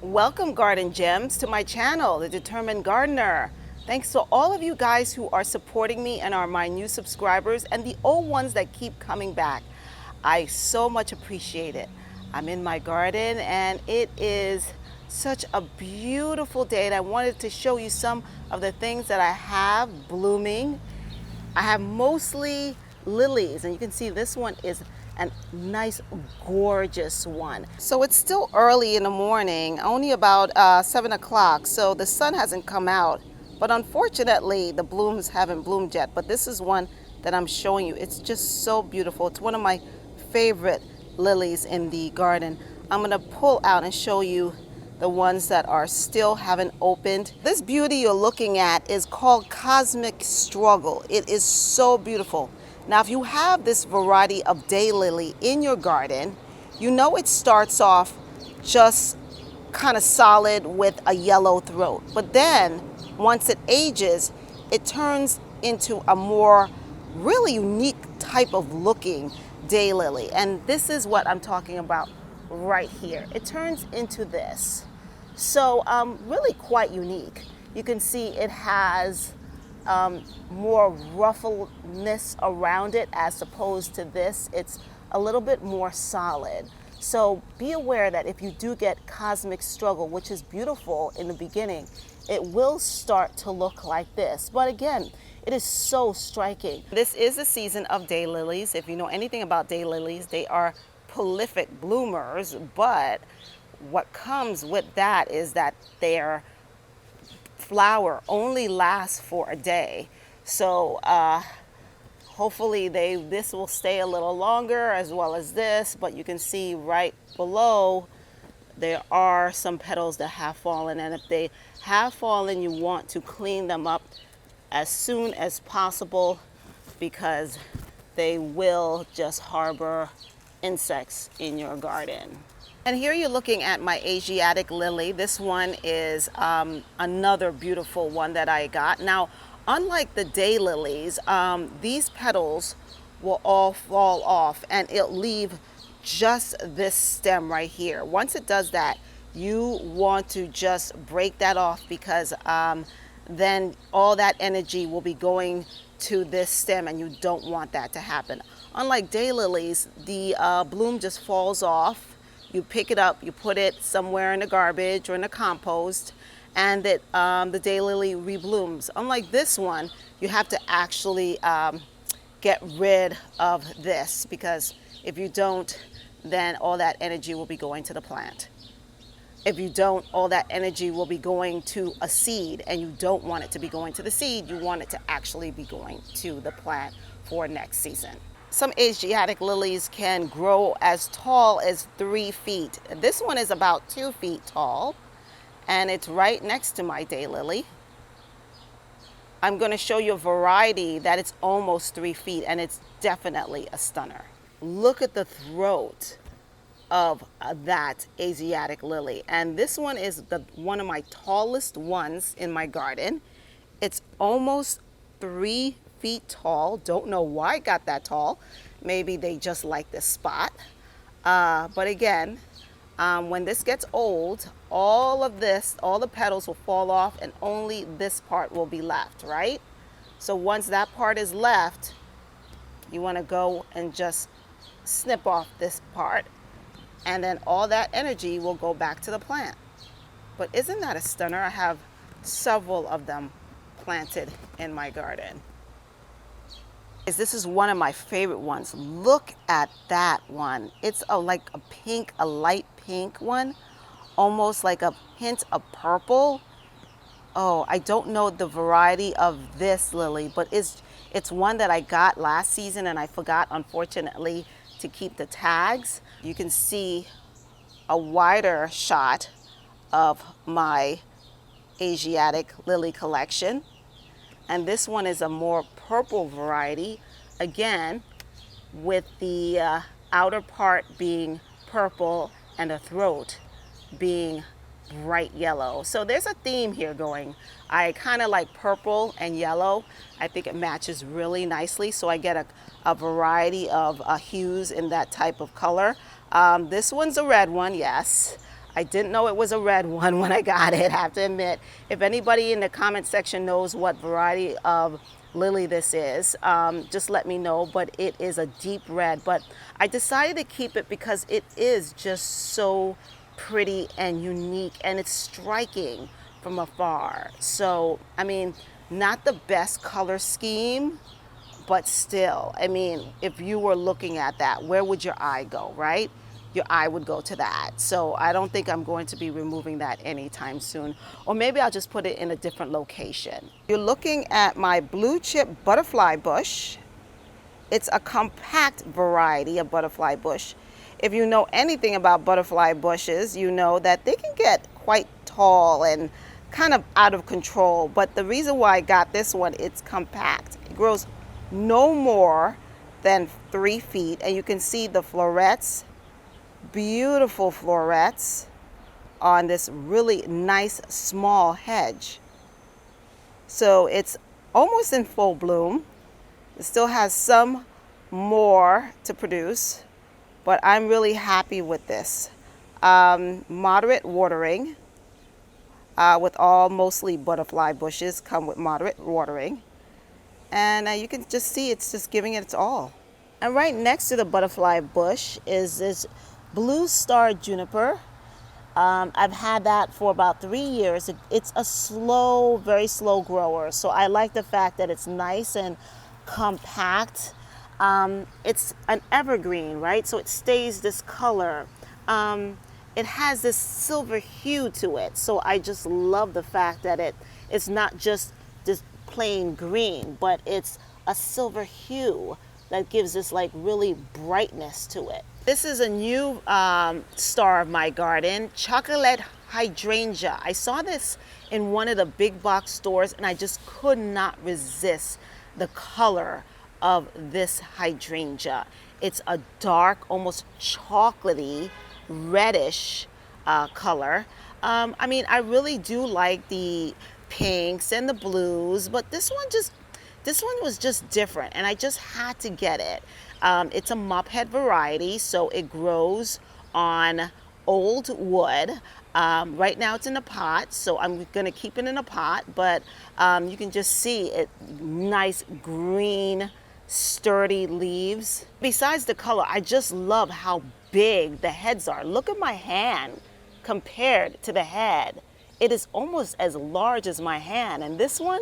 Welcome, Garden Gems, to my channel, The Determined Gardener. Thanks to all of you guys who are supporting me and are my new subscribers and the old ones that keep coming back. I so much appreciate it. I'm in my garden and it is such a beautiful day, and I wanted to show you some of the things that I have blooming. I have mostly lilies, and you can see this one is a nice, gorgeous one. So it's still early in the morning, only about 7 o'clock, so the sun hasn't come out. But unfortunately, the blooms haven't bloomed yet. But this is one that I'm showing you. It's just so beautiful. It's one of my favorite lilies in the garden. I'm gonna pull out and show you the ones that are still haven't opened. This beauty you're looking at is called Cosmic Struggle. It is so beautiful. Now, if you have this variety of daylily in your garden, you know it starts off just kind of solid with a yellow throat. But then, once it ages, it turns into a more really unique type of looking daylily. And this is what I'm talking about right here. It turns into this. So really quite unique. You can see it has more ruffledness around it as opposed to this. It's a little bit more solid. So be aware that if you do get Cosmic Struggle, which is beautiful in the beginning, it will start to look like this. But again, it is so striking. This is the season of daylilies. If you know anything about daylilies, they are prolific bloomers, but what comes with that is that their flower only lasts for a day. So hopefully this will stay a little longer, as well as this. But you can see right below there are some petals that have fallen, and if they have fallen, you want to clean them up as soon as possible, because they will just harbor insects in your garden. And here you're looking at my Asiatic lily. This one is another beautiful one that I got. Now, unlike the daylilies, these petals will all fall off and it'll leave just this stem right here. Once it does that, you want to just break that off, because then all that energy will be going to this stem, and you don't want that to happen. Unlike daylilies, the bloom just falls off. You pick it up, you put it somewhere in the garbage or in the compost, and the daylily reblooms. Unlike this one, you have to actually get rid of this, because if you don't, then all that energy will be going to the plant. If you don't, all that energy will be going to a seed, and you don't want it to be going to the seed. You want it to actually be going to the plant for next season. Some Asiatic lilies can grow as tall as 3 feet. This one is about 2 feet tall, and it's right next to my daylily. I'm going to show you a variety that it's almost 3 feet, and it's definitely a stunner. Look at the throat of that Asiatic lily, and this one is one of my tallest ones in my garden. It's almost 3 feet tall. Don't know why it got that tall. Maybe they just like this spot. But again, when this gets old, all the petals will fall off, and only this part will be left, right? So once that part is left, you want to go and just snip off this part, and then all that energy will go back to the plant. But isn't that a stunner? I have several of them planted in my garden. This is one of my favorite ones. Look at that one. It's like a light pink one, almost like a hint of purple. Oh, I don't know the variety of this lily, but it's one that I got last season, and I forgot, unfortunately, to keep the tags. You can see a wider shot of my Asiatic lily collection. And this one is a more purple variety, again, with the outer part being purple and the throat being bright yellow. So there's a theme here going. I kind of like purple and yellow. I think it matches really nicely, so I get a variety of hues in that type of color. This one's a red one, yes. I didn't know it was a red one when I got it, I have to admit. If anybody in the comment section knows what variety of lily this is, just let me know, but it is a deep red. But I decided to keep it because it is just so pretty and unique, and it's striking from afar. So, I mean, not the best color scheme, but still, I mean, if you were looking at that, where would your eye go, right? Your eye would go to that. So I don't think I'm going to be removing that anytime soon. Or maybe I'll just put it in a different location. You're looking at my blue chip butterfly bush. It's a compact variety of butterfly bush. If you know anything about butterfly bushes, you know that they can get quite tall and kind of out of control. But the reason why I got this one, it's compact. It grows no more than 3 feet, and you can see the florets, beautiful florets on this really nice small hedge. So it's almost in full bloom. It still has some more to produce, but I'm really happy with this. Moderate watering, with all mostly butterfly bushes come with moderate watering. And you can just see it's just giving it its all. And right next to the butterfly bush is this blue star juniper. I've had that for about 3 years. It's a slow, very slow grower. So I like the fact that it's nice and compact. It's an evergreen, right? So it stays this color. It has this silver hue to it. So I just love the fact that it's not just this plain green, but it's a silver hue that gives this like really brightness to it. This is a new star of my garden, chocolate hydrangea. I saw this in one of the big box stores and I just could not resist the color of this hydrangea. It's a dark, almost chocolatey, reddish color. I mean, I really do like the pinks and the blues, but this one was just different, and I just had to get it. It's a mophead variety, so it grows on old wood. Right now it's in a pot, so I'm gonna keep it in a pot, but you can just see it, nice green, sturdy leaves. Besides the color, I just love how big the heads are. Look at my hand compared to the head. It is almost as large as my hand, and this one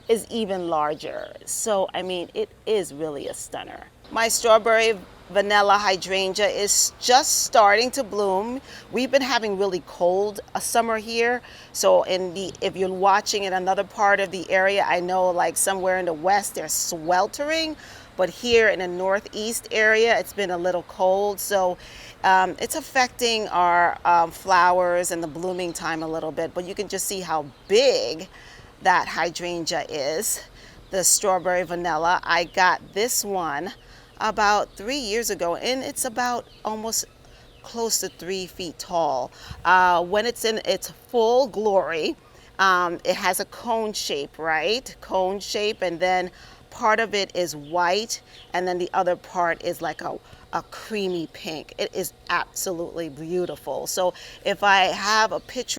is even larger. So, I mean, it is really a stunner. My strawberry vanilla hydrangea is just starting to bloom. We've been having really cold a summer here. So if you're watching in another part of the area, I know like somewhere in the west, they're sweltering. But here in the northeast area, it's been a little cold. So it's affecting our flowers and the blooming time a little bit. But you can just see how big that hydrangea is. The strawberry vanilla, I got this one about 3 years ago, and it's about almost close to 3 feet tall. When it's in its full glory, it has a cone shape, right? Cone shape, and then part of it is white, and then the other part is like a creamy pink. It is absolutely beautiful. So if I have a picture